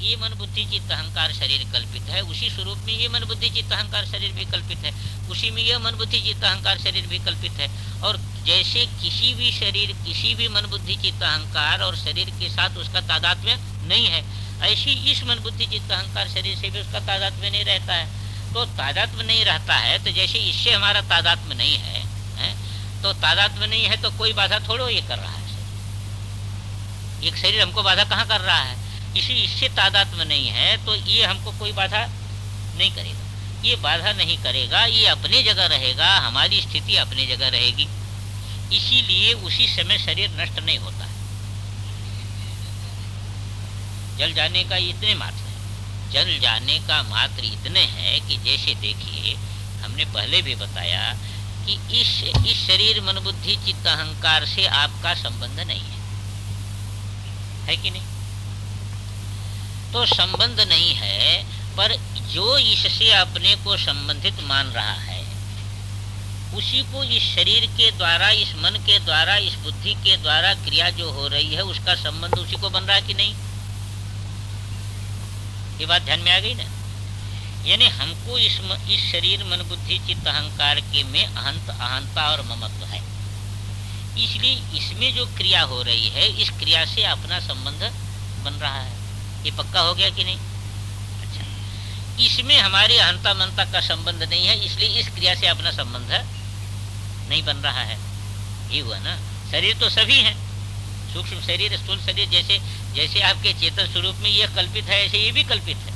ये मन बुद्धि चित्त अहंकार शरीर कल्पित है, उसी स्वरूप में ये मन बुद्धि चित्त अहंकार शरीर भी कल्पित है, उसी में ये मन बुद्धि चित्त अहंकार शरीर भी कल्पित है। और जैसे किसी भी शरीर किसी भी मन बुद्धि चित्त अहंकार और शरीर के साथ उसका तादात्म्य नहीं है, ऐसी इस मन बुद्धि चित्त अहंकार शरीर से भी उसका तादात्म्य नहीं रहता है। तो तादात्म्य नहीं रहता है, तो जैसे इससे हमारा तादात्म्य नहीं है, तो तादात्म्य नहीं है तो कोई बाधा थोड़ो ये कर रहा है। एक शरीर हमको बाधा कहाँ कर रहा है? इससे तादात्म्य नहीं है तो ये हमको कोई बाधा नहीं करेगा, ये बाधा नहीं करेगा, ये अपने जगह रहेगा, हमारी स्थिति अपनी जगह रहेगी। इसीलिए उसी समय शरीर नष्ट नहीं होता है। जल जाने का इतने मात्र है, जल जाने का मात्र इतने है कि जैसे देखिए हमने पहले भी बताया कि इस शरीर मन बुद्धि चित्त अहंकार से आपका संबंध नहीं है कि नहीं? तो संबंध नहीं है, पर जो इससे अपने को संबंधित मान रहा है उसी को इस शरीर के द्वारा, इस मन के द्वारा, इस बुद्धि के द्वारा क्रिया जो हो रही है उसका संबंध उसी को बन रहा है कि नहीं? ये बात ध्यान में आ गई ना? यानी हमको इस शरीर मन बुद्धि चित्त अहंकार के में अहंता और ममत्व है, इसलिए इसमें जो क्रिया हो रही है इस क्रिया से अपना संबंध बन रहा है। ये पक्का हो गया कि नहीं? अच्छा, इसमें हमारी अहंता मनता का संबंध नहीं है, इसलिए इस क्रिया से अपना संबंध नहीं बन रहा है। ये हुआ ना? शरीर तो सभी हैं, सूक्ष्म शरीर स्थूल शरीर, जैसे जैसे आपके चेतन स्वरूप में यह कल्पित है ऐसे ये भी कल्पित है।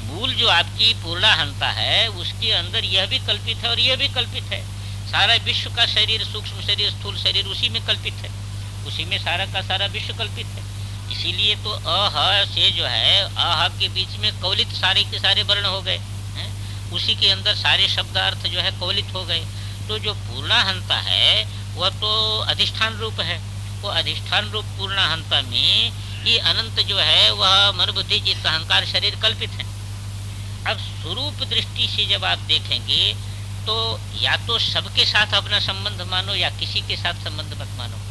मूल जो आपकी पूर्णाहंता है उसके अंदर यह भी कल्पित है और यह भी कल्पित है। सारा विश्व का शरीर, सूक्ष्म शरीर स्थूल शरीर उसी में कल्पित है, उसी में सारा का सारा विश्व कल्पित है। इसीलिए तो अह से जो है अह के बीच में कौलित सारे के सारे वर्ण हो गए, उसी के अंदर सारे शब्द अर्थ जो है कौलित हो गए। तो जो पूर्णाहंता है वह तो अधिष्ठान रूप है, वो अधिष्ठान रूप पूर्णाहंता में ये अनंत जो है वह मन बुद्धि चित्त अहंकार शरीर कल्पित है। अब स्वरूप दृष्टि से जब आप देखेंगे तो या तो सबके साथ अपना संबंध मानो या किसी के साथ संबंध मत मानो।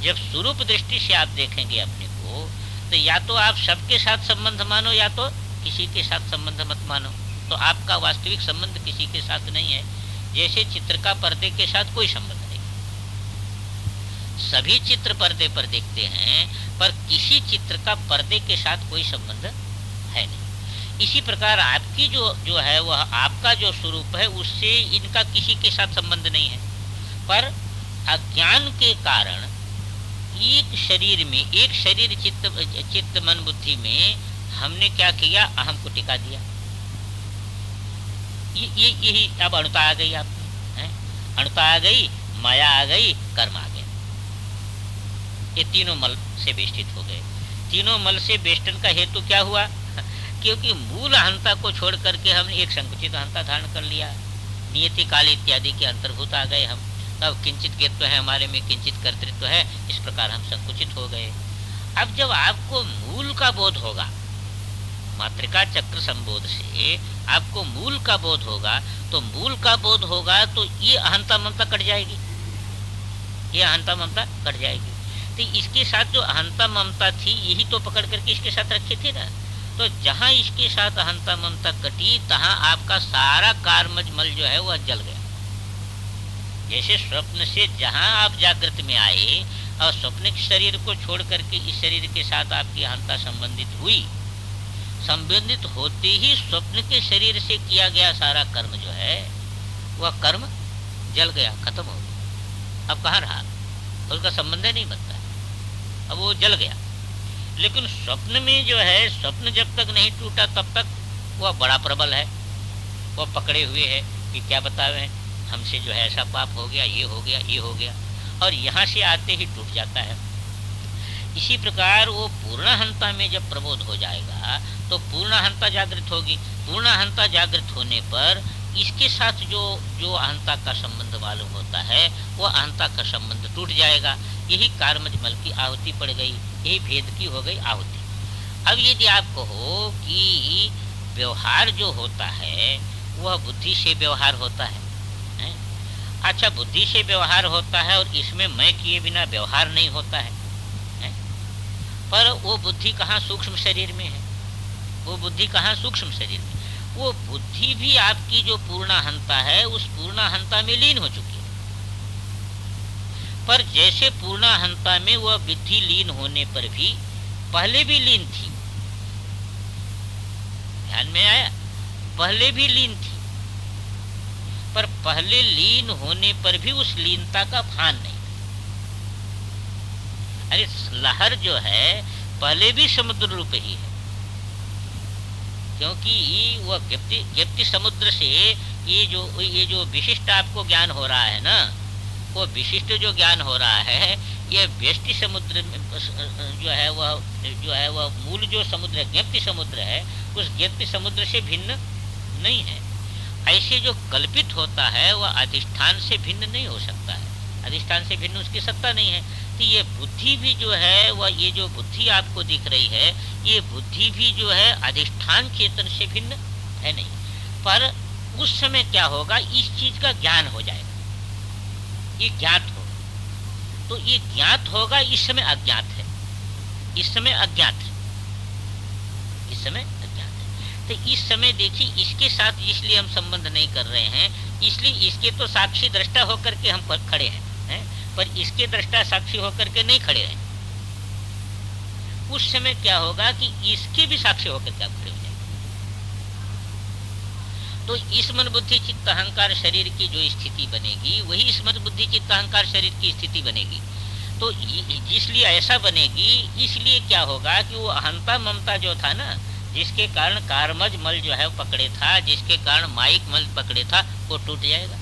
जब स्वरूप दृष्टि से आप देखेंगे अपने को तो या तो आप सबके साथ संबंध मानो या तो किसी के साथ संबंध मत मानो। तो आपका वास्तविक संबंध किसी के साथ नहीं है। जैसे चित्र का पर्दे के साथ कोई संबंध नहीं, सभी चित्र पर्दे पर देखते हैं पर किसी चित्र का पर्दे के साथ कोई संबंध है नहीं। इसी प्रकार आपकी जो है वह आपका जो स्वरूप है उससे इनका किसी के साथ संबंध नहीं है, पर अज्ञान के कारण एक शरीर में, एक शरीर चित्त मन बुद्धि में हमने क्या किया? अहम को टिका दिया। यही अब अणुता आ गई, आप अणुता आ गई, माया आ गई, कर्म आ गया। ये तीनों मल से बेष्टित हो गए। तीनों मल से बेष्टन का हेतु क्या हुआ? क्योंकि मूल अहंता को छोड़ करके हमने एक संकुचित अहंता धारण कर लिया, नियति काल इत्यादि के अंतर्भूत आ गए हम। तब किंचित ज्ञत्व है हमारे में, किंचित कर्तृत्व है, इस प्रकार हम संकुचित हो गए। अब जब आपको मूल का बोध होगा, मातृका चक्र संबोध से आपको मूल का बोध होगा, तो मूल का बोध होगा तो ये अहंता ममता कट जाएगी, ये अहंता ममता कट जाएगी। तो इसके साथ जो अहंता ममता थी यही तो पकड़ करके इसके साथ रखे थे ना। तो जहां इसके साथ अहंता ममता कटी तहां आपका सारा कार्मज मल जो है वह जल गया। जैसे स्वप्न से जहां आप जागृत में आए और स्वप्निक शरीर को छोड़ करके इस शरीर के साथ आपकी अहंता संबंधित हुई, संबंधित होते ही स्वप्न के शरीर से किया गया सारा कर्म जो है वह कर्म जल गया, खत्म हो गया। अब कहाँ रहा? उसका संबंध नहीं बनता, अब वो जल गया। लेकिन स्वप्न में जो है, स्वप्न जब तक नहीं टूटा तब तक वह बड़ा प्रबल है, वह पकड़े हुए है कि क्या बतावे हमसे जो है ऐसा पाप हो गया, ये हो गया, ये हो गया, और यहाँ से आते ही टूट जाता है। इसी प्रकार वो पूर्णाहंता में जब प्रबोध हो जाएगा तो पूर्णाहंता जागृत होगी। पूर्णाहंता जागृत होने पर इसके साथ जो अहंता का संबंध मालूम होता है वो अहंता का संबंध टूट जाएगा। यही कार्मज मल की आहुति पड़ गई, यही भेद की हो गई आहुति। अब यदि आप कहो कि व्यवहार जो होता है वह बुद्धि से व्यवहार होता है, अच्छा बुद्धि से व्यवहार होता है और इसमें मैं किए बिना व्यवहार नहीं होता है, पर वो बुद्धि कहाँ सूक्ष्म शरीर में है, वो बुद्धि कहाँ सूक्ष्म शरीर में। वो बुद्धि भी आपकी जो पूर्णाहंता है उस पूर्णाहंता में लीन हो चुकी है। पर जैसे पूर्णाहंता में वह बुद्धि लीन होने पर भी पहले भी लीन थी, ध्यान में आया, पहले भी लीन थी, पर पहले लीन होने पर भी उस लीनता का भान नहीं। अरे लहर जो है पहले भी समुद्र रूप ही है, क्योंकि वह ज्ञप्ति समुद्र से ये जो विशिष्ट आपको ज्ञान हो रहा है ना, वो विशिष्ट जो ज्ञान हो रहा है ये व्यष्टि समुद्र जो है वह मूल जो समुद्र ज्ञप्ति समुद्र है उस ज्ञप्ति समुद्र से भिन्न नहीं है। ऐसे जो कल्पित होता है वह अधिष्ठान से भिन्न नहीं हो सकता है, अधिष्ठान से भिन्न उसकी सत्ता नहीं है। तो ये बुद्धि भी जो है वह, ये जो बुद्धि आपको दिख रही है ये बुद्धि भी जो है अधिष्ठान चेतन से भिन्न है नहीं। पर उस समय क्या होगा, इस चीज का ज्ञान हो जाएगा, ये ज्ञात होगा। तो ये ज्ञात होगा, इस समय अज्ञात है, इस समय अज्ञात है, इस समय अज्ञात है। तो इस समय देखिए इसके साथ इसलिए हम संबंध नहीं कर रहे हैं, इसलिए इसके तो साक्षी दृष्टा होकर के हम खड़े हैं, पर इसके दृष्टा साक्षी होकर के नहीं खड़े हैं। उस समय क्या होगा कि इसके भी साक्षी होकर के आप खड़े हो जाएंगे। तो इस मन बुद्धि चित्त अहंकार शरीर की जो स्थिति बनेगी वही इस मन बुद्धि चित्त अहंकार शरीर की स्थिति बनेगी। तो इसलिए ऐसा बनेगी, इसलिए क्या होगा कि वो अहंता ममता जो था ना, जिसके कारण कारमज मल जो है पकड़े था, जिसके कारण माइक मल पकड़े था, वो टूट जाएगा,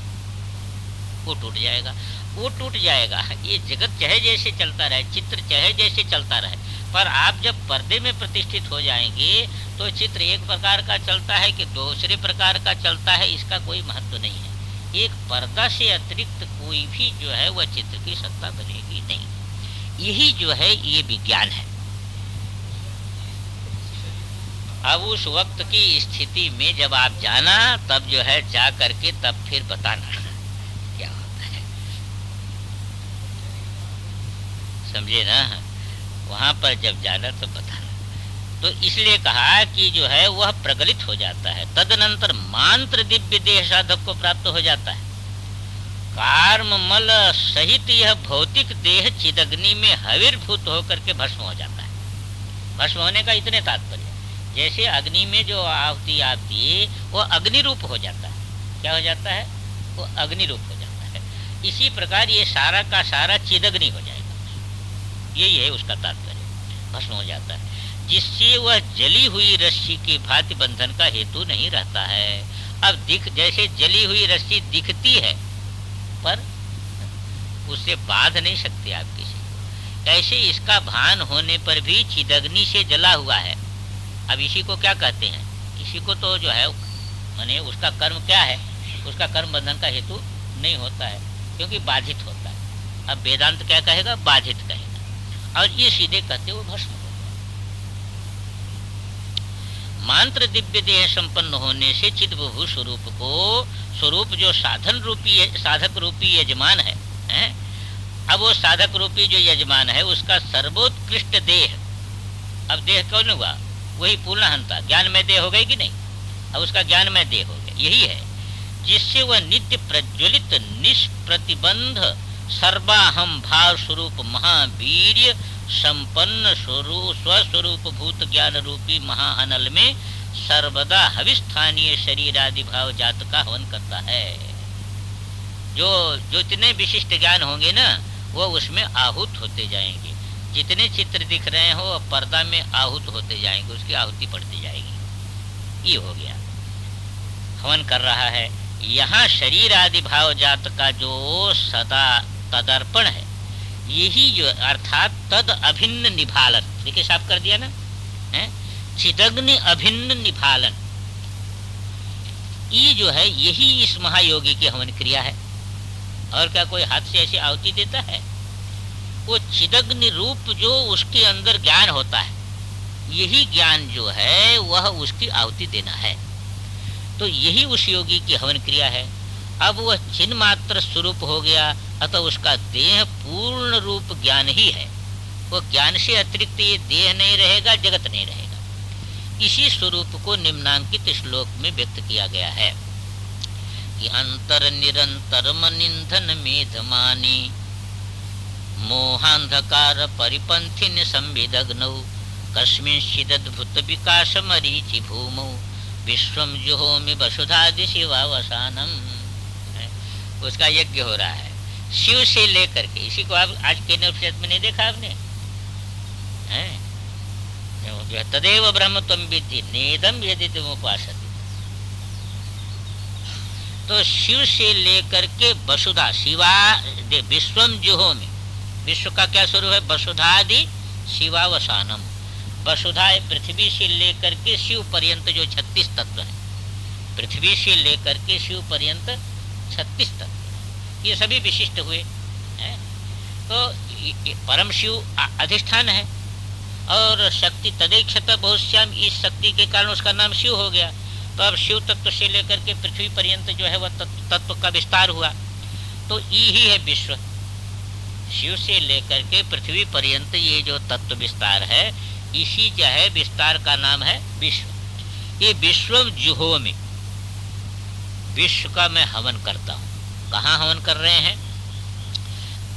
वो टूट जाएगा, वो टूट जाएगा। ये जगत चाहे जैसे चलता रहे, चित्र चाहे जैसे चलता रहे, पर आप जब पर्दे में प्रतिष्ठित हो जाएंगे तो चित्र एक प्रकार का चलता है कि दूसरे प्रकार का चलता है, इसका कोई महत्व नहीं है। एक पर्दा से अतिरिक्त कोई भी जो है वह चित्र की सत्ता बनेगी नहीं। यही जो है ये विज्ञान है। अब उस वक्त की स्थिति में जब आप जाना, तब जो है जा करके तब फिर बताना क्या होता है, समझे ना। वहां पर जब जाना तो बताना। तो इसलिए कहा कि जो है वह प्रगलित हो जाता है, तदनंतर मांत्र दिव्य देह साधक को प्राप्त हो जाता है। कार्म मल सहित यह भौतिक देह चिदग्नि में हविर्भूत होकर के भस्म हो जाता है। भस्म होने का इतने तात्पर्य, जैसे अग्नि में जो आहुति आप दिए वो अग्नि रूप हो जाता है। क्या हो जाता है, वो अग्नि रूप हो जाता है। इसी प्रकार ये सारा का सारा चिदग्नि हो जाएगा, यही है उसका तात्पर्य, भस्म हो जाता है, जिससे वह जली हुई रस्सी की भांति बंधन का हेतु नहीं रहता है। अब जैसे जली हुई रस्सी दिखती है पर उससे बांध नहीं सकते आप किसी को, ऐसे इसका भान होने पर भी चिदग्नि से जला हुआ है। अब इसी को क्या कहते हैं, इसी को तो जो है माने उसका कर्म क्या है, उसका कर्म बंधन का हेतु नहीं होता है, क्योंकि बाधित होता है। अब वेदांत क्या कहेगा, बाधित कहेगा, और ये सीधे कहते वो भस्म। मांत्र दिव्य देह संपन्न होने से चिद विभु स्वरूप को, स्वरूप जो साधन रूपी साधक रूपी यजमान है, अब वो साधक रूपी जो यजमान है उसका सर्वोत्कृष्ट देह, अब देह कौन हुआ, वही पूर्णहंता ज्ञान में देह हो गई कि नहीं, अब उसका ज्ञान में देह हो गया, यही है जिससे वह नित्य प्रज्वलित निष्प्रतिबंध सर्वाहम भाव स्वरूप महावीर्य संपन्न स्वस्वरूप भूत ज्ञान रूपी महाअनल में सर्वदा हविस्थानीय शरीर आदि भाव जात का हवन करता है। जो जितने विशिष्ट ज्ञान होंगे ना वो उसमें आहूत होते जाएंगे, जितने चित्र दिख रहे हो पर्दा में आहूत होते जाएंगे, उसकी आहुति पड़ती जाएगी। ये हो गया, हवन कर रहा है। यहाँ शरीर आदि भाव जात का जो सदा तदर्पण है, यही जो अर्थात तद अभिन्न निभालन, देखिए साफ कर दिया ना, चिदग्नि अभिन्न निभालन, ये जो है यही इस महायोगी की हवन क्रिया है। और क्या कोई हाथ से ऐसी आहुति देता है? वो चिदग्नि रूप जो उसके अंदर ज्ञान होता है, यही ज्ञान जो है वह उसकी आहुति देना है। तो यही उस योगी की हवन क्रिया है। अब वह चिन्ह मात्र स्वरूप हो गया, अतः उसका देह पूर्ण रूप ज्ञान ही है। वो ज्ञान से अतिरिक्त ये देह नहीं रहेगा, जगत नहीं रहेगा। इसी स्वरूप को निम्नांकित श्लोक में व्यक्त किया गया है कि अंतर निरंतर मनिंधन मेधमानी मोहांधकार परिपंथिन संविदग्नौ कस्मिंश्चिदद्भुत विकास मरीचि भूमौ विश्वम जुहोमि वसुधादि शिवावसानम। उसका यज्ञ हो रहा है शिव से लेकर के। इसी को आप आज के उपनिषद में नहीं देखा आपने? तदेव ब्रह्म त्वं विद्धि नेदम यदि तुम उपासते। तो शिव से लेकर के वसुधा शिवा विश्वम जुहोमि, विश्व का क्या स्वरूप है? वसुधादि शिवावसानम। वसुधा पृथ्वी से लेकर के शिव पर्यंत जो 36 तत्व है, पृथ्वी से लेकर के शिव पर्यंत 36 तत्व, ये सभी विशिष्ट हुए हैं। तो परम शिव अधिष्ठान है और शक्ति तदैक्षत बहुश्याम, इस शक्ति के कारण उसका नाम शिव हो गया। तो अब शिव तत्व से लेकर के पृथ्वी पर्यंत जो है वह तत्व का विस्तार हुआ। तो ई ही है विश्व। शिव से लेकर के पृथ्वी पर्यंत ये जो तत्व विस्तार है, इसी जो है विस्तार का नाम है विश्व। ये विश्व जुहोमि, विश्व का मैं हवन करता हूँ। कहाँ हवन कर रहे हैं?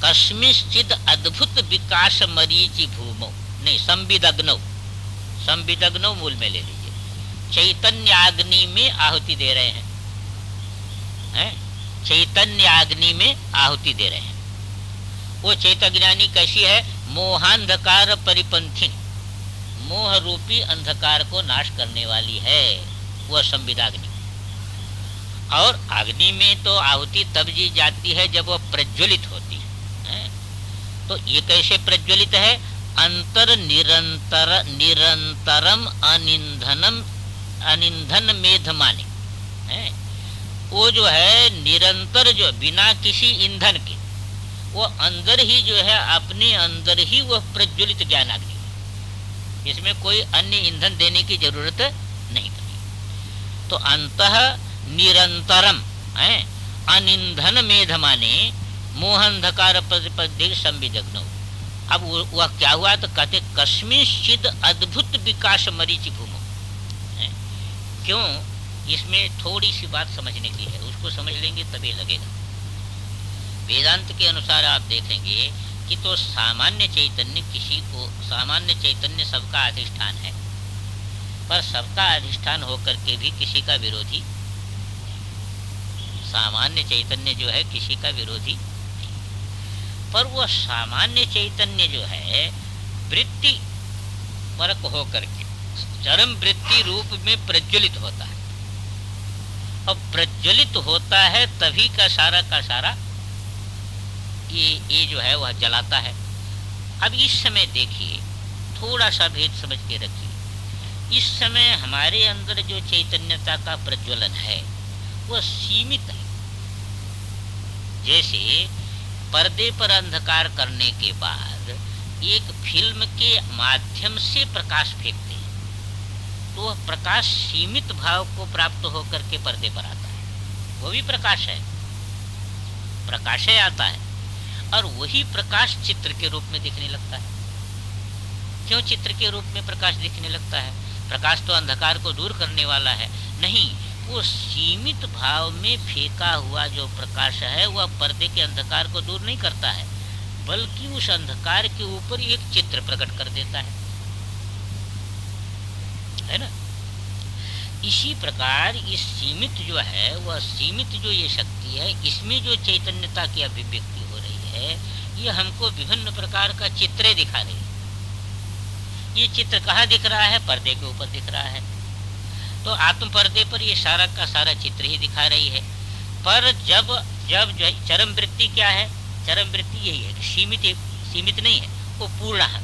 कस्मिंश्चिद अद्भुत विकास मरीचि भूमौ, नहीं संविदग्नौ, संविदग्नौ मूल में ले लीजिए। चैतन्याग्नि में आहुति दे रहे हैं, चैतन्याग्नि में आहुति दे रहे हैं। वो चैतन्याग्नि कैसी है? मोहांधकार परिपंथिन, मोह रूपी अंधकार को नाश करने वाली है वह संविदाग्नि। और अग्नि में तो आहुति तब दी जाती है जब वह प्रज्वलित होती है। तो ये कैसे प्रज्वलित है? अंतर निरंतरम अनिंधन मेधमानी, वो जो है निरंतर, जो बिना किसी ईंधन के, वो अंदर ही जो है अपने अंदर ही वह प्रज्वलित ज्ञानाग्नि, इसमें कोई अन्य ईंधन देने की जरूरत नहीं पड़ी। तो अंतः निरंतरम अनिंधन मेधमाने मोहंधकार प्रतिपद्धि संविदग्नौ। अब वह क्या हुआ? तो कहते कस्मिंश्चिद अद्भुत विकास मरीचि भूमौ। क्यों? इसमें थोड़ी सी बात समझने की है, उसको समझ लेंगे तभी लगेगा। वेदांत के अनुसार आप देखेंगे कि तो सामान्य चैतन्य किसी को, सामान्य चैतन्य सबका अधिष्ठान है, पर सबका अधिष्ठान होकर के भी किसी का विरोधी। सामान्य चैतन्य जो है किसी का विरोधी, पर वह सामान्य चैतन्य जो है वृत्ति परक होकर के चरम वृत्ति रूप में प्रज्वलित होता है। अब प्रज्वलित होता है तभी का सारा ये जो है वह जलाता है। अब इस समय देखिए, थोड़ा सा भेद समझ के रखिए। इस समय हमारे अंदर जो चैतन्यता का प्रज्वलन है वह सीमित है। जैसे पर्दे पर अंधकार करने के बाद एक फिल्म के माध्यम से प्रकाश फेंकते हैं, तो वह प्रकाश सीमित भाव को प्राप्त होकर के पर्दे पर आता है। वो भी प्रकाश है, प्रकाश आता है, और वही प्रकाश चित्र के रूप में दिखने लगता है। क्यों चित्र के रूप में प्रकाश दिखने लगता है? प्रकाश तो अंधकार को दूर करने वाला है नहीं, वो सीमित भाव में फेंका हुआ जो प्रकाश है वह पर्दे के अंधकार को दूर नहीं करता है, बल्कि उस अंधकार के ऊपर एक चित्र प्रकट कर देता है ना। इसी प्रकार इस सीमित जो है वह सीमित जो ये शक्ति है, इसमें जो चैतन्यता की अभिव्यक्ति हो रही है, ये हमको विभिन्न प्रकार का चित्रें दिखा रही है। ये चित्र कहाँ दिख रहा है? पर्दे के ऊपर दिख रहा है। तो आत्म पर्दे पर ये सारा का सारा चित्र ही दिखा रही है। पर जब जो चरम वृत्ति क्या है? चरम वृत्ति यही है कि सीमित नहीं है, वो पूर्ण है,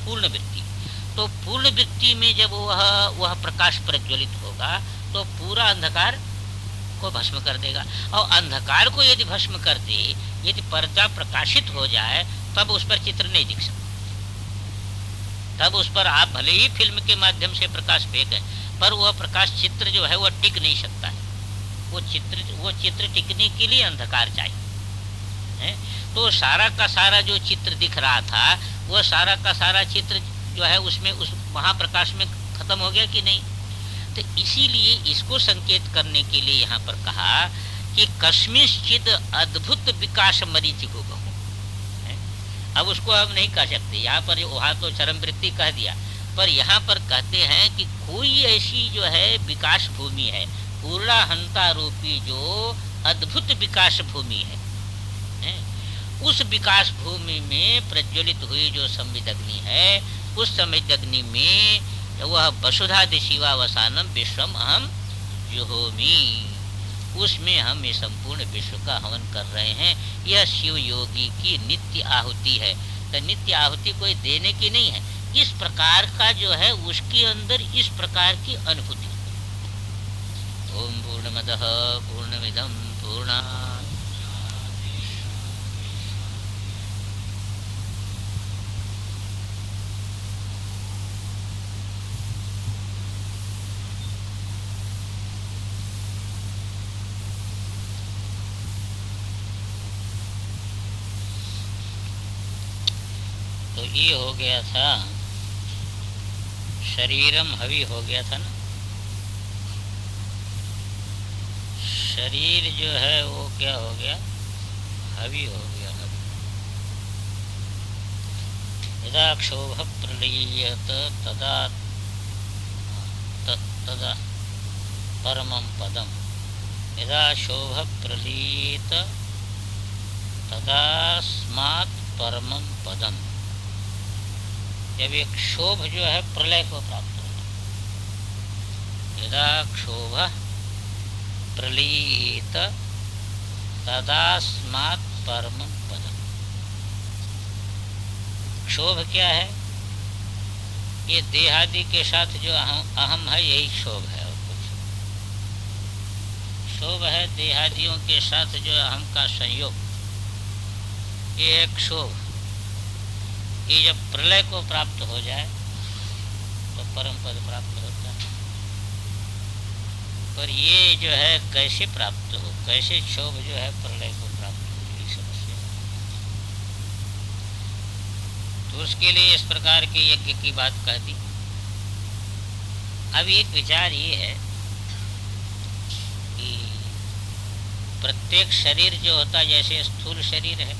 पूर्ण वृत्ति। तो पूर्ण वृत्ति में जब वह प्रकाश प्रज्वलित होगा तो पूरा अंधकार को भस्म कर देगा। और अंधकार को यदि भस्म कर दे, यदि पर्दा प्रकाशित हो जाए, तब उस पर चित्र नहीं दिख सकता। तब उस पर आप भले ही फिल्म के माध्यम से प्रकाश फेंकें, पर वह प्रकाश चित्र जो है वह टिक नहीं सकता है। वो चित्र टिकने के लिए अंधकार चाहिए है। तो सारा का सारा जो चित्र दिख रहा था वो सारा का सारा चित्र जो है उसमें उस महाप्रकाश में खत्म हो गया कि नहीं। तो इसीलिए इसको संकेत करने के लिए यहाँ पर कहा कि कस्मिंश्चिद अद्भुत विकास मरीचिको बहु। अब उसको हम नहीं कह सकते, यहाँ पर वहाँ तो चरम वृत्ति कह दिया, पर यहाँ पर कहते हैं कि कोई ऐसी जो है विकास भूमि है, पूर्णाहंता रूपी जो अद्भुत विकास भूमि है, उस विकास भूमि में प्रज्वलित हुई जो संविदग्नि है, उस संविदग्नि में वह वसुधा दिशिवावसानम विश्वम अहम जुहोमि, उसमें हम ये संपूर्ण विश्व का हवन कर रहे हैं। यह शिव योगी की नित्य आहुति है। तो नित्य आहुति कोई देने की नहीं है, इस प्रकार का जो है उसके अंदर इस प्रकार की अनुभूति। ओम पूर्णमदः पूर्णमिदं पूर्णात् तो ये हो गया था शरीरम हवि हो गया था ना। शरीर जो है वो क्या हो गया, हवि हो गया। यदा क्षोभ प्रलीयत तदा तदा परमं पदम, यदा क्षोभ प्रलीयत तदा स्मात् परमं पदम। जब एक क्षोभ जो है प्रलय को प्राप्त होता, यदा क्षोभ प्रलीत तदास्मात् परमं पदम। क्षोभ क्या है, ये देहादि के साथ जो अहम है यही क्षोभ है, और कुछ क्षोभ है देहादियों के साथ जो अहम का संयोग, ये है क्षोभ। ये जब प्रलय को प्राप्त हो जाए तो परम पद प्राप्त होता है। पर ये जो है कैसे प्राप्त हो, कैसे क्षोभ जो है प्रलय को प्राप्त हो, ये समस्या। तो उसके लिए इस प्रकार के यज्ञ की बात कह दी। अब एक विचार ये है कि प्रत्येक शरीर जो होता है, जैसे स्थूल शरीर है,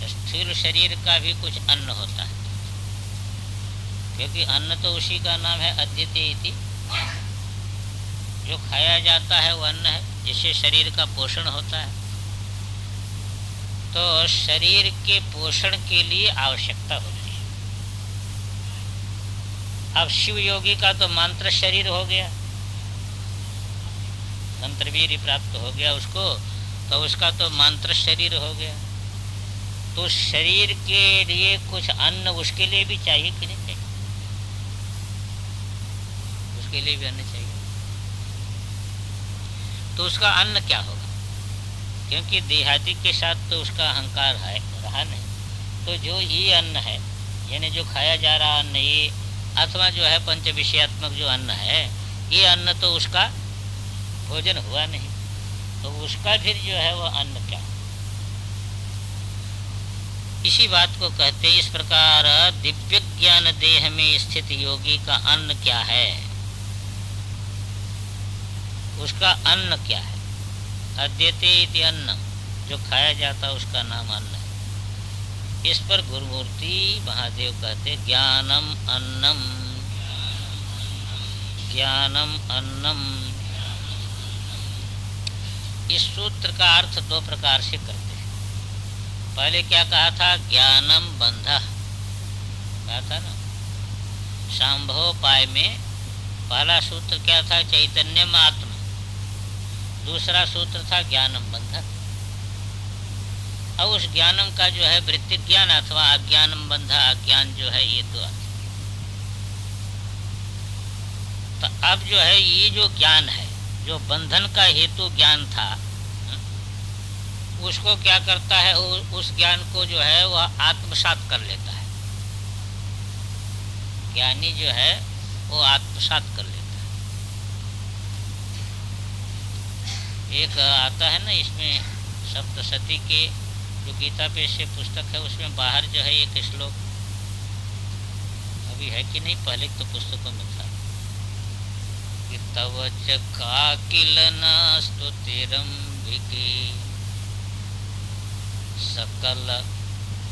स्थूल शरीर का भी कुछ अन्न होता है, क्योंकि अन्न तो उसी का नाम है अद्वितीय इति। जो खाया जाता है वो अन्न है, जिससे शरीर का पोषण होता है। तो शरीर के पोषण के लिए आवश्यकता होती है। अब शिव योगी का तो मंत्र शरीर हो गया, मंत्रवीर्य प्राप्त हो गया उसको, तो उसका तो मंत्र शरीर हो गया। तो शरीर के लिए कुछ अन्न उसके लिए भी चाहिए कि नहीं चाहिए, उसके लिए भी अन्न चाहिए। तो उसका अन्न क्या होगा, क्योंकि देहादि के साथ तो उसका अहंकार है रहा नहीं। तो जो ये अन्न है, यानी जो खाया जा रहा अन्न, ये अथवा जो है पंच विषयात्मक जो अन्न है, ये अन्न तो उसका भोजन हुआ नहीं, तो उसका फिर जो है वो अन्न क्या। इसी बात को कहते हैं। इस प्रकार दिव्य ज्ञान देह में स्थित योगी का अन्न क्या है, उसका अन्न क्या है। अद्यते इति अन्न, जो खाया जाता है उसका नाम अन्न है। इस पर गुरुमूर्ति महादेव कहते ज्ञानम अन्नम, ज्ञानम अन्नम। इस सूत्र का अर्थ दो प्रकार से करते हैं। पहले क्या कहा था, ज्ञानम बंध कहा था ना। सांभोपाय में पहला सूत्र क्या था, चैतन्यम आत्मा। दूसरा सूत्र था ज्ञानम बंध। अब उस ज्ञानम का जो है वृत्ति ज्ञान अथवा अज्ञानम बंध, अज्ञान जो है ये दो। तो अब जो है ये जो ज्ञान है, जो बंधन का हेतु ज्ञान था, उसको क्या करता है, उस ज्ञान को जो है वह आत्मसात कर लेता है। ज्ञानी जो है वो आत्मसात कर लेता है। एक आता है ना इसमें सप्तशती के जो गीता पे से पुस्तक है, उसमें बाहर जो है एक श्लोक अभी है कि नहीं, पहले तो पुस्तकों में था कि तव काकिल स्तुतिरंबिके सकल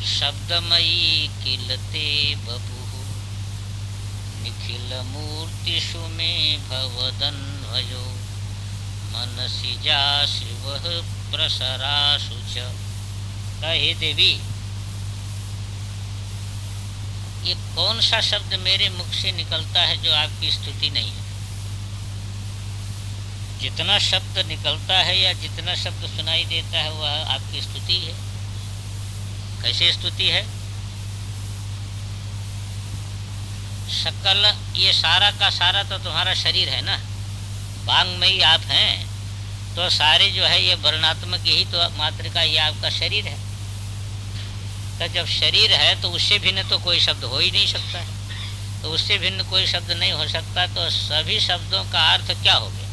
शब्दमयी किलते बभुः निखिल मूर्तिषु मे भवदन्वयो मनसि जा शिव प्रसरासु च। हे देवी, ये कौन सा शब्द मेरे मुख से निकलता है जो आपकी स्तुति नहीं है? जितना शब्द निकलता है या जितना शब्द सुनाई देता है वह आपकी स्तुति है। कैसे स्तुति है? सकल, ये सारा का सारा तो तुम्हारा शरीर है ना, वांगमयी आप हैं, तो सारे जो है ये वर्णात्मक यही तो मात्रिका, ये आपका शरीर है। तो जब शरीर है तो उससे भिन्न तो कोई शब्द हो ही नहीं सकता है, तो उससे भिन्न कोई शब्द नहीं हो सकता। तो सभी शब्दों का अर्थ क्या हो गया?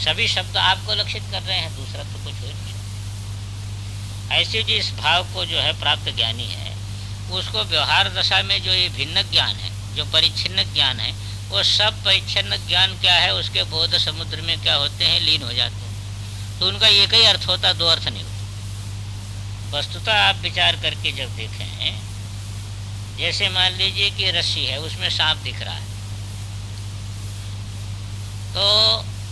सभी शब्द आपको लक्षित कर रहे हैं, दूसरा तो कुछ हो ही नहीं सकता। ऐसे जो इस भाव को जो है प्राप्त ज्ञानी है, उसको व्यवहार दशा में जो ये भिन्न ज्ञान है, जो परिच्छिन्न ज्ञान है, वो सब परिच्छिन्न ज्ञान क्या है, उसके बोध समुद्र में क्या होते हैं, लीन हो जाते हैं। तो उनका एक ही अर्थ होता, दो अर्थ नहीं होता। वस्तुतः आप विचार करके जब देखें, जैसे मान लीजिए कि रस्सी है, उसमें सांप दिख रहा है, तो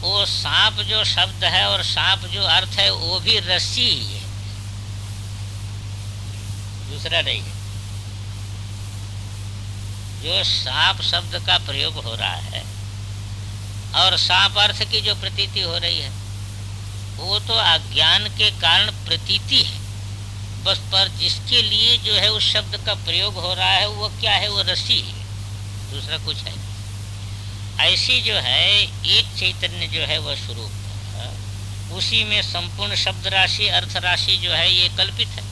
वो सांप जो शब्द है और सांप जो अर्थ है वो भी रस्सी ही है, दूसरा नहीं है। जो सांप शब्द का प्रयोग हो रहा है और सांप अर्थ की जो प्रतीति हो रही है, वो तो अज्ञान के कारण प्रतीति है बस, पर जिसके लिए जो है उस शब्द का प्रयोग हो रहा है वो क्या है, वो रस्सी है, दूसरा कुछ है। ऐसी जो है एक चैतन्य जो है वह स्वरूप है, उसी में संपूर्ण शब्द राशि अर्थ राशि जो है ये कल्पित है।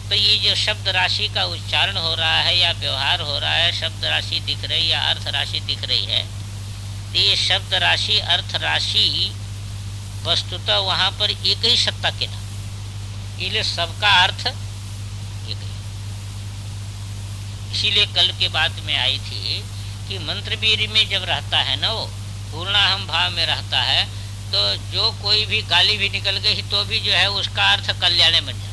तो ये जो शब्द राशि का उच्चारण हो रहा है या व्यवहार हो रहा है, शब्द राशि दिख रही या अर्थ राशि दिख रही है, तो ये शब्द राशि अर्थ राशि वस्तुतः वहाँ पर एक ही सत्ता के नाम, इसलिए सबका अर्थ एक ही। इसीलिए कल के बात में आई थी कि मंत्र वीर में जब रहता है ना, वो पूर्णाहम भाव में रहता है, तो जो कोई भी गाली भी निकल गई तो भी जो है उसका अर्थ कल्याण बन जाता है,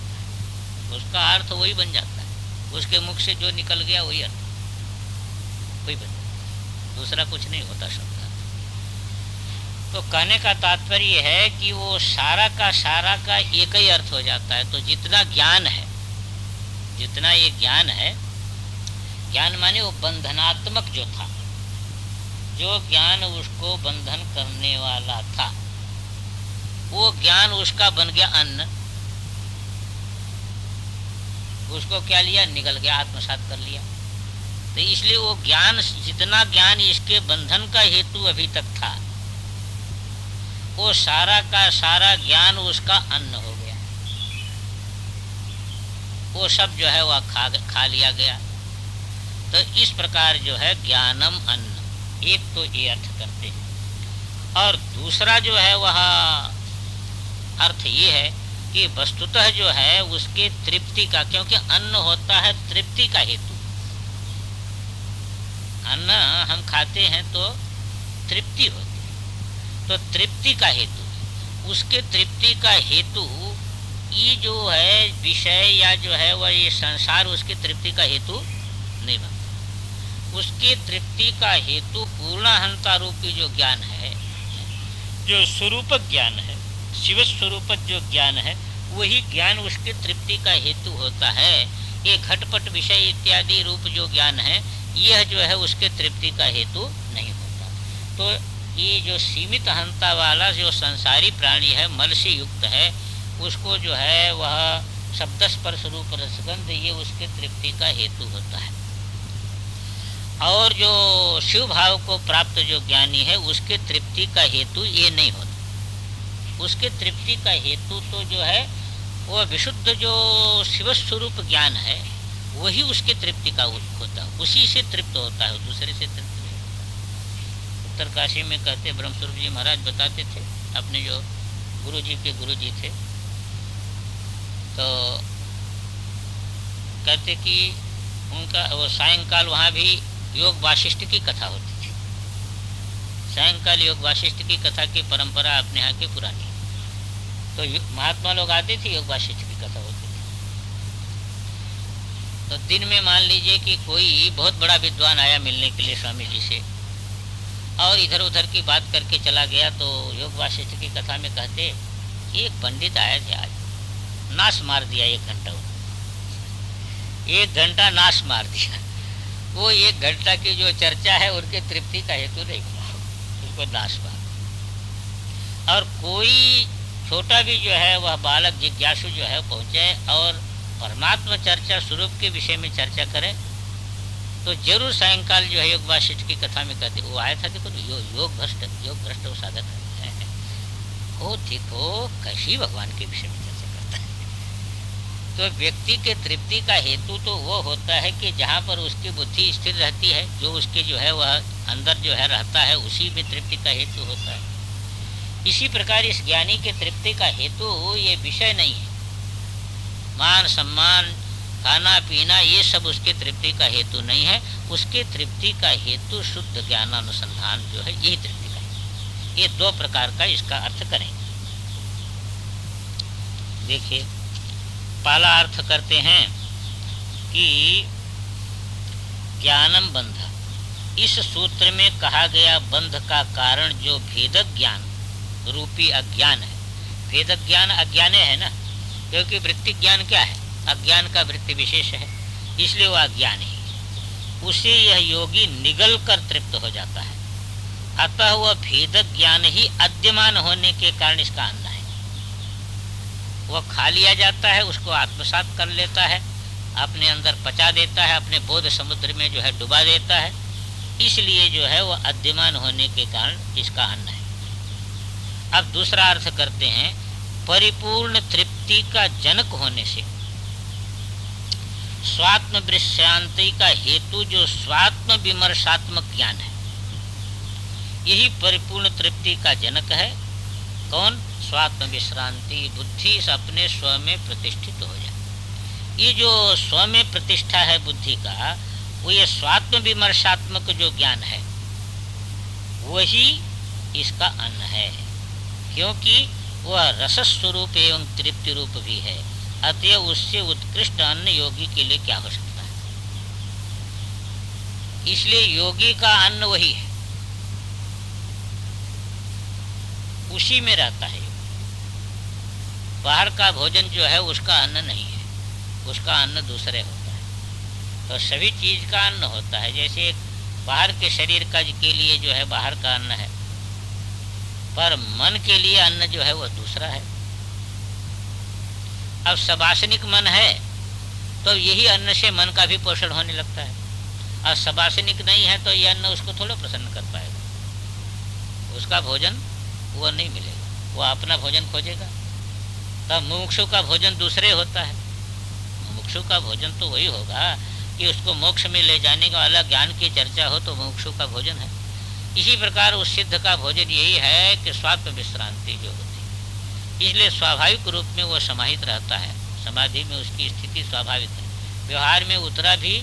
उसका अर्थ वही बन जाता है, उसके मुख से जो निकल गया वही अर्थ वही बन जाता, दूसरा कुछ नहीं होता शब्द। तो कहने का तात्पर्य है कि वो सारा का एक ही अर्थ हो जाता है। तो जितना ज्ञान है, जितना ये ज्ञान है, ज्ञान माने वो बंधनात्मक जो था, जो ज्ञान उसको बंधन करने वाला था, वो ज्ञान उसका बन गया अन्न, उसको क्या लिया, निगल गया, आत्मसात कर लिया। तो इसलिए वो ज्ञान, जितना ज्ञान इसके बंधन का हेतु अभी तक था, वो सारा का सारा ज्ञान उसका अन्न हो गया, वो सब जो है वह खा लिया गया। तो इस प्रकार जो है ज्ञानम अन्न, एक तो ये अर्थ करते हैं, और दूसरा जो है वह अर्थ ये है कि वस्तुतः जो है उसके तृप्ति का, क्योंकि अन्न होता है तृप्ति का हेतु। अन्न हम खाते हैं तो तृप्ति होती है, तो तृप्ति का हेतु, उसके तृप्ति का हेतु ये जो है विषय या जो है वह ये संसार उसके तृप्ति का हेतु नहीं बनता। उसके तृप्ति का हेतु पूर्णाहंता रूपी जो ज्ञान है, जो स्वरूप ज्ञान है, शिव स्वरूप जो ज्ञान है, वही ज्ञान उसके तृप्ति का हेतु होता है। ये घटपट विषय इत्यादि रूप जो ज्ञान है, यह जो है उसके तृप्ति का हेतु नहीं होता। तो ये जो सीमित हंता वाला जो संसारी प्राणी है, मल से युक्त है, उसको जो है वह शब्द स्पर्श रूप रसगंध ये उसके तृप्ति का हेतु होता है। और जो शिव भाव को प्राप्त जो ज्ञानी है, उसके तृप्ति का हेतु ये नहीं होता। उसके तृप्ति का हेतु तो जो है वह विशुद्ध जो शिव स्वरूप ज्ञान है, वही उसके तृप्ति का होता है, उसी से तृप्त होता है, दूसरे से तृप्त नहीं होता। उत्तरकाशी में कहते ब्रह्मस्वरूप जी महाराज बताते थे, अपने जो गुरु जी थे, तो कहते कि उनका वो सायंकाल वहाँ भी योग वाशिष्ठ की कथा होती थी। सायंकाल योग वाशिष्ठ की कथा की परंपरा अपने यहाँ की पुरानी है। तो महात्मा लोग आते थे, योग वाशिष्ठ की कथा होती थी। तो दिन में मान लीजिए कि कोई बहुत बड़ा विद्वान आया मिलने के लिए स्वामी जी से, और इधर उधर की बात करके चला गया, तो योग वाशिष्ठ की कथा में कहते एक पंडित आए थे, आज नाश मार दिया 1 घंटा, 1 घंटा नाश मार दिया। वो 1 घंटा की जो चर्चा है उनके तृप्ति का हेतु नहीं बना, उसको नाश मार। और कोई छोटा भी जो है वह बालक जिज्ञासु जो है पहुंचे और परमात्मा चर्चा स्वरूप के विषय में चर्चा करे, तो जरूर सायंकाल जो है योग वाशिष्ठ की कथा में कहते वो आया था, देखो योग भ्रष्ट वो साधक है, वो देखो कैसी भगवान के विषय में चर्चा करता है। तो व्यक्ति के तृप्ति का हेतु तो वो होता है कि जहाँ पर उसकी बुद्धि स्थिर रहती है, जो उसके जो है वह अंदर जो है रहता है, उसी में तृप्ति का हेतु होता है। इसी प्रकार इस ज्ञानी के तृप्ति का हेतु ये विषय नहीं है, मान सम्मान खाना पीना ये सब उसके तृप्ति का हेतु नहीं है। उसके तृप्ति का हेतु शुद्ध ज्ञानानुसंधान जो है यही तृप्ति का है। ये 2 प्रकार का इसका अर्थ करेंगे। देखिए, पहला अर्थ करते हैं कि ज्ञानम बंध। इस सूत्र में कहा गया बंध का कारण जो भेदक ज्ञान रूपी अज्ञान है। भेदक ज्ञान अज्ञान है ना, क्योंकि वृत्ति ज्ञान क्या है, अज्ञान का वृत्ति विशेष है, इसलिए वह अज्ञान ही। उसे यह योगी निगल कर तृप्त हो जाता है, अतः वह भेदक ज्ञान ही अद्यमान होने के कारण इसका अन्न है। वह खा लिया जाता है, उसको आत्मसात कर लेता है, अपने अंदर पचा देता है, अपने बोध समुद्र में जो है डुबा देता है, इसलिए जो है वह अद्यमान होने के कारण इसका अन्न है। अब दूसरा अर्थ करते हैं, परिपूर्ण तृप्ति का जनक होने से स्वात्म विश्रांति का हेतु जो स्वात्म विमर्शात्मक ज्ञान है, यही परिपूर्ण तृप्ति का जनक है। कौन? स्वात्म विश्रांति, बुद्धि अपने स्व में प्रतिष्ठित हो जाए। ये जो स्व में प्रतिष्ठा है बुद्धि का, वो ये स्वात्म विमर्शात्मक जो ज्ञान है वही इसका अन्न है, क्योंकि वह रस स्वरूप एवं तृप्ति रूप भी है। अतएव उससे उत्कृष्ट अन्न योगी के लिए क्या हो सकता है। इसलिए योगी का अन्न वही है, उसी में रहता है। बाहर का भोजन जो है उसका अन्न नहीं है, उसका अन्न दूसरे होता है। तो सभी चीज का अन्न होता है। जैसे बाहर के शरीर का के लिए जो है बाहर का अन्न है, पर मन के लिए अन्न जो है वह दूसरा है। अब सबासनिक मन है तो यही अन्न से मन का भी पोषण होने लगता है, और सबासनिक नहीं है तो यह अन्न उसको थोड़ा प्रसन्न कर पाएगा, उसका भोजन वो नहीं मिलेगा, वो अपना भोजन खोजेगा। तब मुमुक्षु का भोजन दूसरे होता है। मुमुक्षु का भोजन तो वही होगा कि उसको मोक्ष में ले जाने वाला ज्ञान की चर्चा हो तो मुमुक्षु का भोजन है। इसी प्रकार उस सिद्ध का भोजन यही है कि स्वात्म विश्रांति जो होती है, इसलिए स्वाभाविक रूप में वो समाहित रहता है, समाधि में उसकी स्थिति स्वाभाविक है। व्यवहार में उतरा भी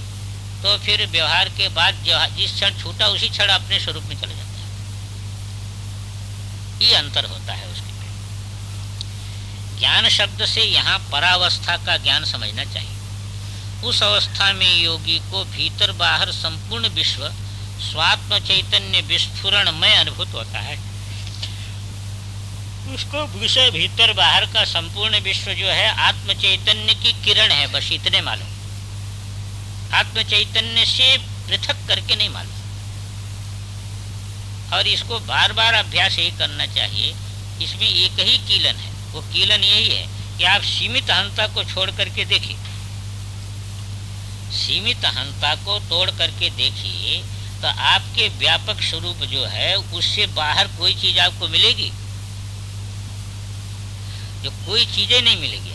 तो फिर व्यवहार के बाद जिस क्षण छूटा उसी क्षण अपने स्वरूप में चले जाता है। ये अंतर होता है उसके में। ज्ञान शब्द से यहाँ परावस्था का ज्ञान समझना चाहिए। उस अवस्था में योगी को भीतर बाहर संपूर्ण विश्व स्वात्म चैतन्य विस्फुरणमय अनुभूत होता है। उसको विषय भीतर बाहर का संपूर्ण विश्व जो है आत्म चैतन्य की किरण है, बस इतने मालूम। आत्म चैतन्य से पृथक करके नहीं मालूम। और इसको बार बार अभ्यास ही करना चाहिए। इसमें एक ही कीलन है, वो कीलन यही है कि आप सीमित अहंता को छोड़ करके देखिए, सीमित अहंता को तोड़ करके देखिए तो आपके व्यापक स्वरूप जो है उससे बाहर कोई चीज आपको मिलेगी, जो कोई चीजें नहीं मिलेगी।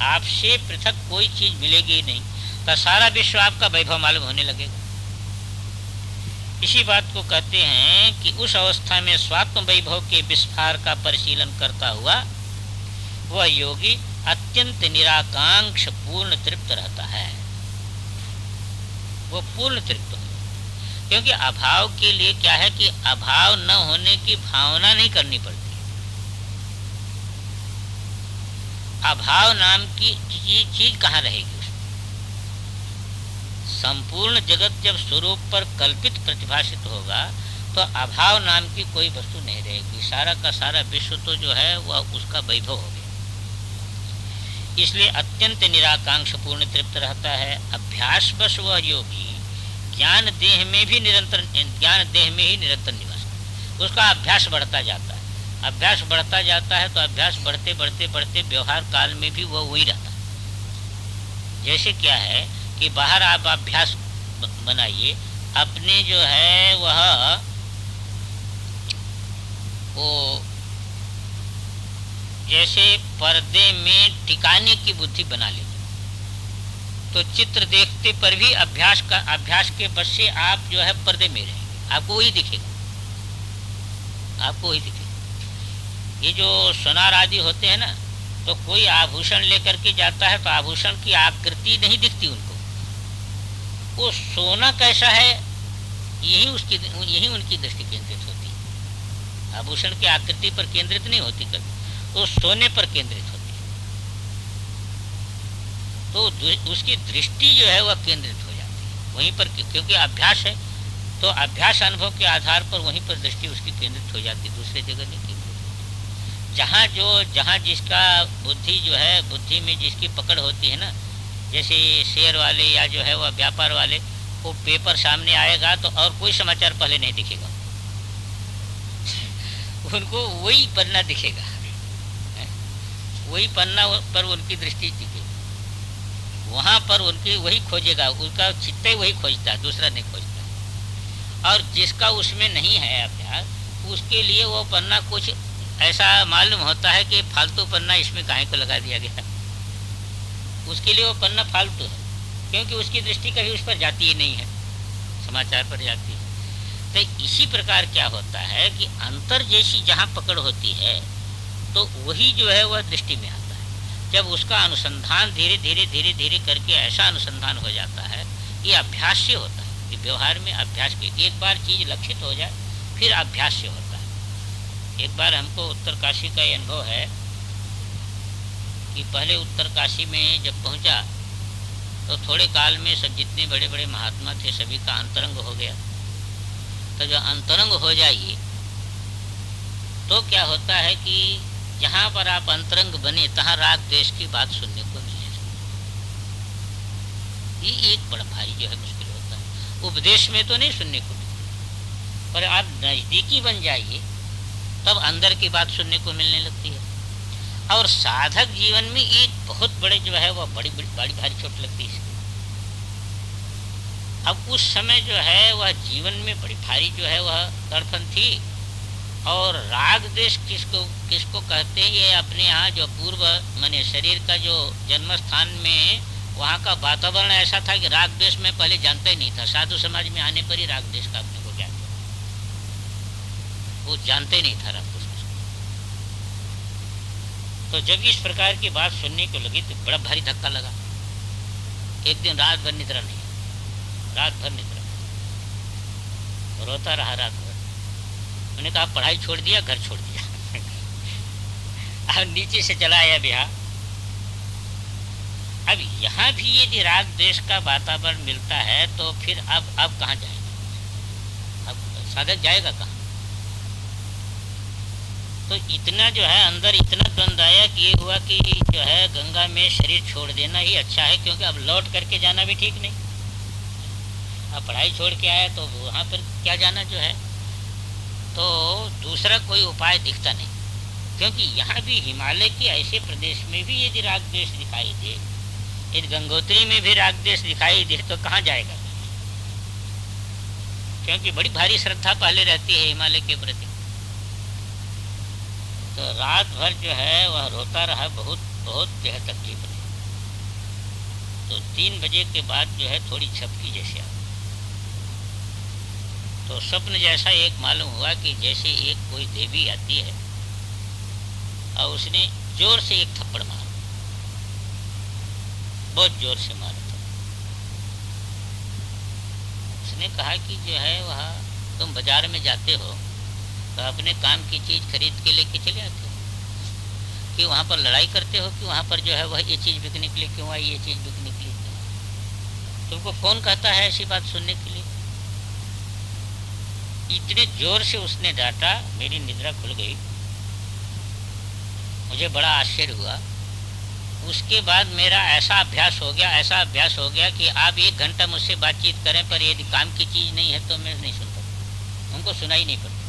आपसे पृथक कोई चीज मिलेगी नहीं, तो सारा विश्व आपका वैभव मालूम होने लगेगा। इसी बात को कहते हैं कि उस अवस्था में स्वात्म वैभव के विस्फार का परिशीलन करता हुआ वह योगी अत्यंत निराकांक्ष पूर्ण तृप्त रहता है। वो पूर्ण तृप्त हो जाए। क्योंकि अभाव के लिए क्या है कि अभाव न होने की भावना नहीं करनी पड़ती। अभाव नाम की चीज कहाँ रहेगी उसमें? संपूर्ण जगत जब स्वरूप पर कल्पित प्रतिभाषित होगा तो अभाव नाम की कोई वस्तु नहीं रहेगी। सारा का सारा विश्व तो जो है वह उसका वैभव हो गया। इसलिए अत्यंत निराकांक्ष पूर्ण तृप्त रहता है। अभ्यास बस वह योगी ज्ञान देह में ही निरंतर निवास, उसका अभ्यास बढ़ता जाता है। अभ्यास बढ़ता जाता है तो अभ्यास बढ़ते बढ़ते बढ़ते व्यवहार काल में भी वह वही रहता है। जैसे क्या है कि बाहर आप अभ्यास बनाइए, अपने जो है वह वो जैसे पर्दे में टिकाने की बुद्धि बना लीजिए तो चित्र देखते पर भी अभ्यास के बस से आप जो है पर्दे में रहेंगे, आपको वही दिखेगा, आपको वही दिखेगा। ये जो सोनार आदि होते हैं ना, तो कोई आभूषण लेकर के जाता है तो आभूषण की आकृति नहीं दिखती उनको, वो सोना कैसा है यही उनकी दृष्टि केंद्रित होती है। आभूषण की आकृति पर केंद्रित नहीं होती कभी, वो सोने पर केंद्रित होती है। तो उसकी दृष्टि जो है वह केंद्रित हो जाती है वहीं पर, क्योंकि अभ्यास है तो अभ्यास अनुभव के आधार पर वहीं पर दृष्टि उसकी केंद्रित हो जाती है, दूसरे जगह नहीं केंद्रित। जहाँ जिसका बुद्धि जो है, बुद्धि में जिसकी पकड़ होती है ना, जैसे शेयर वाले या जो है वह व्यापार वाले, वो पेपर सामने आएगा तो और कोई समाचार पहले नहीं दिखेगा उनको वही पन्ना दिखेगा, वही पन्ना पर उनकी दृष्टि दिखेगी, वहाँ पर उनकी वही खोजेगा, उनका चित्त वही खोजता है, दूसरा नहीं खोजता। और जिसका उसमें नहीं है अभ्यास, उसके लिए वो पन्ना कुछ ऐसा मालूम होता है कि फालतू पन्ना इसमें काहे को लगा दिया गया, उसके लिए वो पन्ना फालतू है, क्योंकि उसकी दृष्टि कभी उस पर जाती ही नहीं है, समाचार पर जाती है। तो इसी प्रकार क्या होता है कि अंतर जैसी जहाँ पकड़ होती है तो वही जो है वह दृष्टि में आता है। जब उसका अनुसंधान धीरे धीरे धीरे धीरे करके ऐसा अनुसंधान हो जाता है, ये अभ्यास से होता है कि व्यवहार में अभ्यास के एक बार चीज लक्षित हो जाए फिर अभ्यास से होता है। एक बार हमको उत्तरकाशी का ये अनुभव है कि पहले उत्तरकाशी में जब पहुंचा तो थोड़े काल में सब जितने बड़े बड़े महात्मा थे सभी का अंतरंग हो गया। तो जो अंतरंग हो जाइए तो क्या होता है कि जहाँ पर आप अंतरंग बने तहाँ राग द्वेष की बात सुनने को मिले। ये एक बड़ा भारी जो है मुश्किल होता है। उपदेश में तो नहीं सुनने को मिलती, पर आप नजदीकी बन जाइए तब अंदर की बात सुनने को मिलने लगती है। और साधक जीवन में एक बहुत बड़े जो है वह बड़ी भारी चोट लगती है। अब उस समय जो है वह जीवन में बड़ी भारी जो है वह तड़फन थी। और राग देश किसको कहते हैं, ये अपने यहाँ जो पूर्व माने शरीर का जो जन्म स्थान में वहाँ का वातावरण ऐसा था कि राग देश में पहले जानता ही नहीं था। साधु समाज में आने पर ही राग देश का अपने को ज्ञान, वो जानते नहीं था राग देश। तो जब इस प्रकार की बात सुनने को लगी तो बड़ा भारी धक्का लगा। एक दिन रात भर निद्रा नहीं, रात भर निद्रा, रोता रहा रात भर। मैंने कहा पढ़ाई छोड़ दिया, घर छोड़ दिया अब नीचे से चला आया बिहार। अब यहाँ भी यदि राग देश का वातावरण मिलता है तो फिर अब कहाँ जाएगा, अब साधक जाएगा कहाँ। तो इतना जो है अंदर इतना द्वंद आया कि ये हुआ कि जो है गंगा में शरीर छोड़ देना ही अच्छा है, क्योंकि अब लौट करके जाना भी ठीक नहीं। अब पढ़ाई छोड़ के आया तो वहाँ पर क्या जाना जो है, तो दूसरा कोई उपाय दिखता नहीं। क्योंकि यहाँ भी हिमालय के ऐसे प्रदेश में भी यदि राग द्वेष दिखाई दे, यदि गंगोत्री में भी राग द्वेष दिखाई दे तो कहाँ जाएगा, क्योंकि बड़ी भारी श्रद्धा पहले रहती है हिमालय के प्रति। तो रात भर जो है वह रोता रहा, बहुत बहुत बेहद तकलीफ रही। तो 3 बजे के बाद जो है थोड़ी झपकी जैसे आ, तो स्वप्न जैसा एक मालूम हुआ कि जैसे एक कोई देवी आती है और उसने जोर से एक थप्पड़ मारा, बहुत जोर से मारा था। उसने कहा कि जो है वह तुम बाजार में जाते हो तो अपने काम की चीज़ खरीद के लेके चले आते हो, कि वहाँ पर लड़ाई करते हो कि वहाँ पर जो है वह ये चीज़ बिकने के लिए क्यों आई, ये चीज़ बिकने के लिए क्यों आई? तुमको कौन कहता है ऐसी बात सुनने के लिए? इतने जोर से उसने डांटा, मेरी निद्रा खुल गई, मुझे बड़ा आश्चर्य हुआ। उसके बाद मेरा ऐसा अभ्यास हो गया कि आप 1 घंटा मुझसे बातचीत करें पर यदि काम की चीज़ नहीं है तो मैं नहीं सुनता, उनको सुनाई नहीं पड़ती।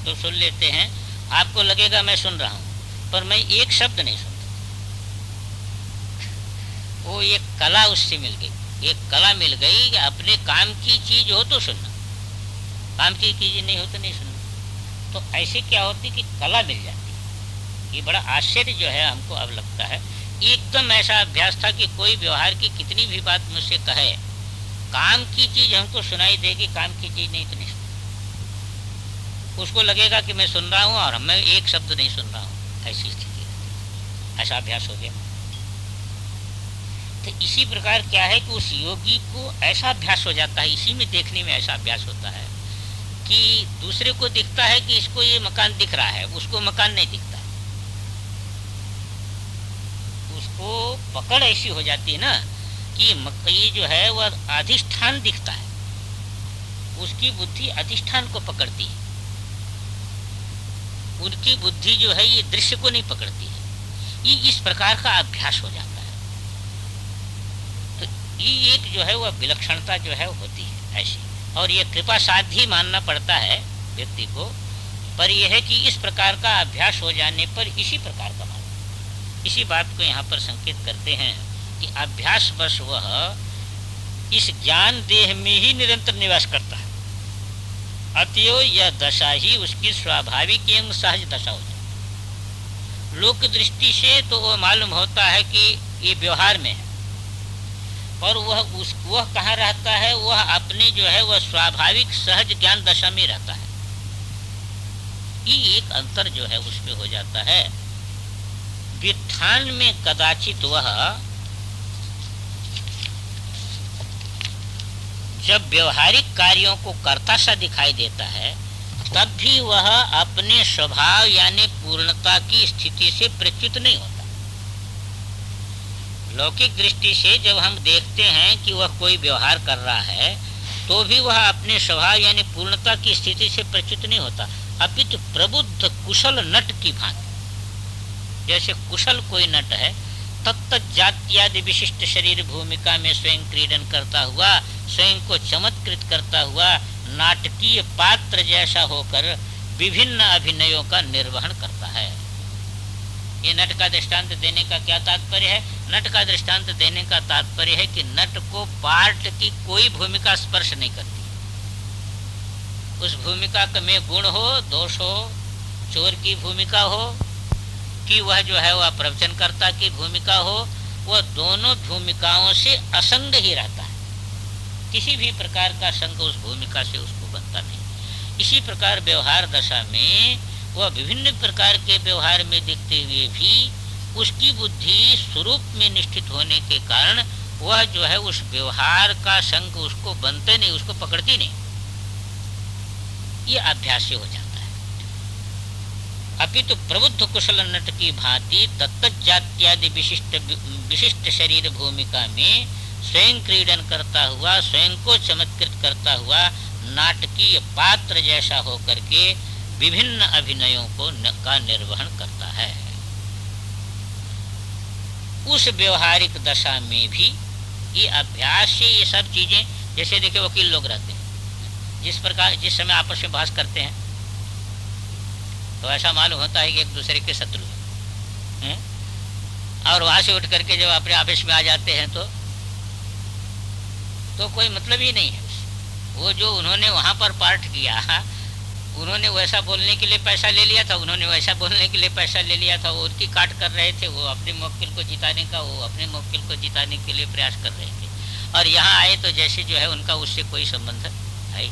तो सुन लेते हैं, आपको लगेगा मैं सुन रहा हूँ पर मैं एक शब्द नहीं सुनता। वो एक कला उससे मिल गई, एक कला मिल गई कि अपने काम की चीज हो तो सुनना, काम की चीज नहीं हो तो नहीं सुनना। तो ऐसे क्या होती कि कला मिल जाती। ये बड़ा आश्चर्य जो है हमको अब लगता है। एकदम ऐसा अभ्यास था कि कोई व्यवहार की कितनी भी बात मुझसे कहे, काम की चीज हमको सुनाई देगी, काम की चीज नहीं तो नहीं सुनना। उसको लगेगा कि मैं सुन रहा हूँ और मैं एक शब्द नहीं सुन रहा हूँ, ऐसी स्थिति रहती। ऐसा अभ्यास हो गया। तो इसी प्रकार क्या है कि उस योगी को ऐसा अभ्यास हो जाता है, इसी में देखने में ऐसा अभ्यास होता है कि दूसरे को दिखता है कि इसको ये मकान दिख रहा है, उसको मकान नहीं दिखता। उसको पकड़ ऐसी हो जाती है ना कि ये जो है वह अधिष्ठान दिखता है, उसकी बुद्धि अधिष्ठान को पकड़ती है, उनकी बुद्धि जो है ये दृश्य को नहीं पकड़ती है। ये इस प्रकार का अभ्यास हो जाता है। ये एक जो है वह विलक्षणता जो है होती है ऐसी, और ये कृपा साध्य मानना पड़ता है व्यक्ति को। पर यह है कि इस प्रकार का अभ्यास हो जाने पर इसी प्रकार का मानना, इसी बात को यहाँ पर संकेत करते हैं कि अभ्यास बस वह इस ज्ञान देह में ही निरंतर निवास करता है, अतएव यह दशा ही उसकी स्वाभाविक एवं सहज दशा हो जाती। लोक दृष्टि से तो वह मालूम होता है कि ये व्यवहार में है, और वह कहाँ रहता है, वह अपने जो है वह स्वाभाविक सहज ज्ञान दशा में रहता है। ये एक अंतर जो है उसमें हो जाता है। वित्थान में कदाचित वह जब व्यवहारिक कार्यों को करता सा दिखाई देता है, तब भी वह अपने स्वभाव यानी पूर्णता की स्थिति से प्रच्युत नहीं होता। लौकिक दृष्टि से जब हम देखते हैं कि वह कोई व्यवहार कर रहा है तो भी वह अपने स्वभाव यानी पूर्णता की स्थिति से प्रच्युत नहीं होता, अपितु प्रबुद्ध कुशल नट की भांति। जैसे कुशल कोई नट है, तत्त जात्यादि विशिष्ट शरीर भूमिका में स्वयं क्रीडन करता हुआ, स्वयं को चमत्कृत करता हुआ, नाटकीय पात्र जैसा होकर विभिन्न अभिनयों का निर्वहन करता है। ये नट का दृष्टांत देने का क्या तात्पर्य है? नट का दृष्टांत देने का तात्पर्य है कि नट को पार्ट की कोई भूमिका स्पर्श नहीं करती। उस भूमिका में गुण हो, दोष हो, चोर की भूमिका हो कि वह जो है वह प्रवचनकर्ता की भूमिका हो, वह दोनों भूमिकाओं से असंग ही रहता है। किसी भी प्रकार का संग उस भूमिका से उसको बनता नहीं। इसी प्रकार व्यवहार दशा में वह विभिन्न प्रकार के व्यवहार में दिखते हुए भी उसकी बुद्धि स्वरूप में निष्ठित होने के कारण वह जो है उस व्यवहार का संग उसको बनते नहीं, उसको पकड़ती नहीं। ये अभ्यास से हो जाता है। अपितु प्रबुद्ध कुशल नट की भांति तत्त जात्यादि विशिष्ट शरीर भूमिका में स्वयं क्रीडन करता हुआ, स्वयं को चमत्कृत करता हुआ, नाटकीय पात्र जैसा होकर के विभिन्न अभिनयों का निर्वहन करता है। उस व्यवहारिक दशा में भी ये अभ्यास से ये सब चीजें, जैसे देखिए वकील लोग रहते हैं, जिस समय आपस में बहस करते हैं तो ऐसा मालूम होता है कि एक दूसरे के शत्रु हैं, और वहां से उठ करके जब अपने ऑफिस में आ जाते हैं तो कोई मतलब ही नहीं है। वो जो उन्होंने वहां पर पार्ट किया, उन्होंने वैसा बोलने के लिए पैसा ले लिया था, उन्होंने वैसा बोलने के लिए पैसा ले लिया था, वो उनकी काट कर रहे थे, वो अपने मुवक्किल को जिताने का, वो अपने मुवक्किल को जिताने के लिए प्रयास कर रहे थे, और यहाँ आए तो जैसे जो है उनका उससे कोई संबंध है।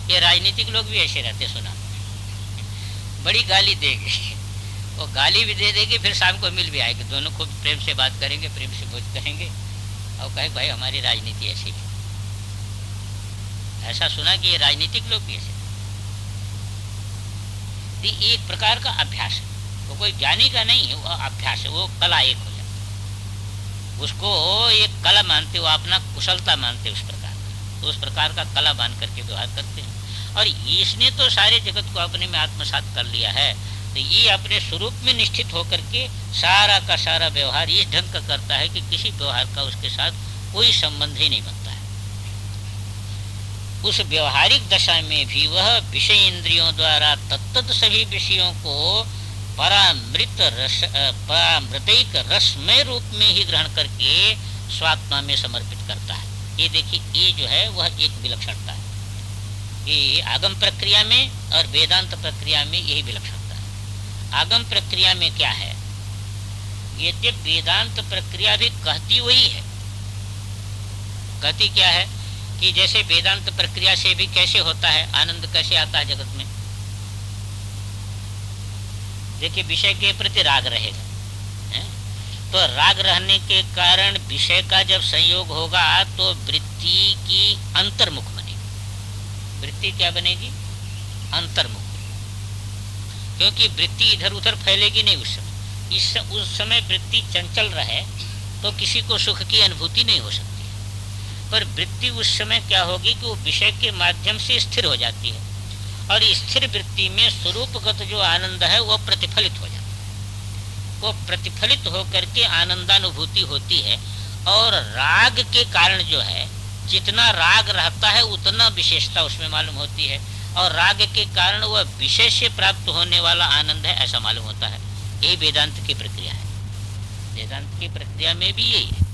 ये राजनीतिक लोग भी ऐसे रहते, सुना बड़ी गाली देंगे, वो गाली भी दे देगी, फिर शाम को मिल भी आएगी, दोनों खूब प्रेम से बात करेंगे, प्रेम से भोज करेंगे, और कहे भाई हमारी राजनीति ऐसी है। ऐसा सुना कि ये राजनीतिक लोग भी ऐसे। ये एक प्रकार का अभ्यास है, वो कोई ज्ञानी का नहीं है, वो अभ्यास है, वो कला एक हो जाती, उसको एक कला मानते, वो अपना कुशलता मानते उस प्रकार का, तो उस प्रकार का कला मान करके व्यवहार करते हैं। और इसने तो सारे जगत को अपने में आत्मसात कर लिया है, तो ये अपने स्वरूप में निश्चित होकर के सारा का सारा व्यवहार इस ढंग का करता है कि किसी व्यवहार का उसके साथ कोई संबंध ही नहीं बनता है। उस व्यवहारिक दशा में भी वह विषय इंद्रियों द्वारा तत्त सभी विषयों को परामृतिक रसमय रूप में ही ग्रहण करके स्वात्मा में समर्पित करता है। ये देखिए, ये जो है वह एक विलक्षणता है। ये आगम प्रक्रिया में और वेदांत प्रक्रिया में यही विलक्षणता है। आगम प्रक्रिया में क्या है, ये वेदांत प्रक्रिया भी कहती वही है। कहती क्या है कि जैसे वेदांत प्रक्रिया से भी कैसे होता है, आनंद कैसे आता है जगत में। देखिए, विषय के प्रति राग रहेगा, तो राग रहने के कारण विषय का जब संयोग होगा तो वृत्ति की अंतर्मुख बनेगी। वृत्ति क्या बनेगी? अंतर्मुख, क्योंकि वृत्ति इधर उधर फैलेगी नहीं उस समय। उस समय वृत्ति चंचल रहे तो किसी को सुख की अनुभूति नहीं हो सकती है, पर वृत्ति उस समय क्या होगी कि वो विषय के माध्यम से स्थिर हो जाती है, और स्थिर वृत्ति में स्वरूपगत जो आनंद है वो प्रतिफलित हो जाता है। वो प्रतिफलित होकर के आनंदानुभूति होती है, और राग के कारण जो है, जितना राग रहता है उतना विशेषता उसमें मालूम होती है, और राग के कारण वह विषय से प्राप्त होने वाला आनंद है ऐसा मालूम होता है। यही वेदांत की प्रक्रिया है। वेदांत की प्रक्रिया में भी यही है।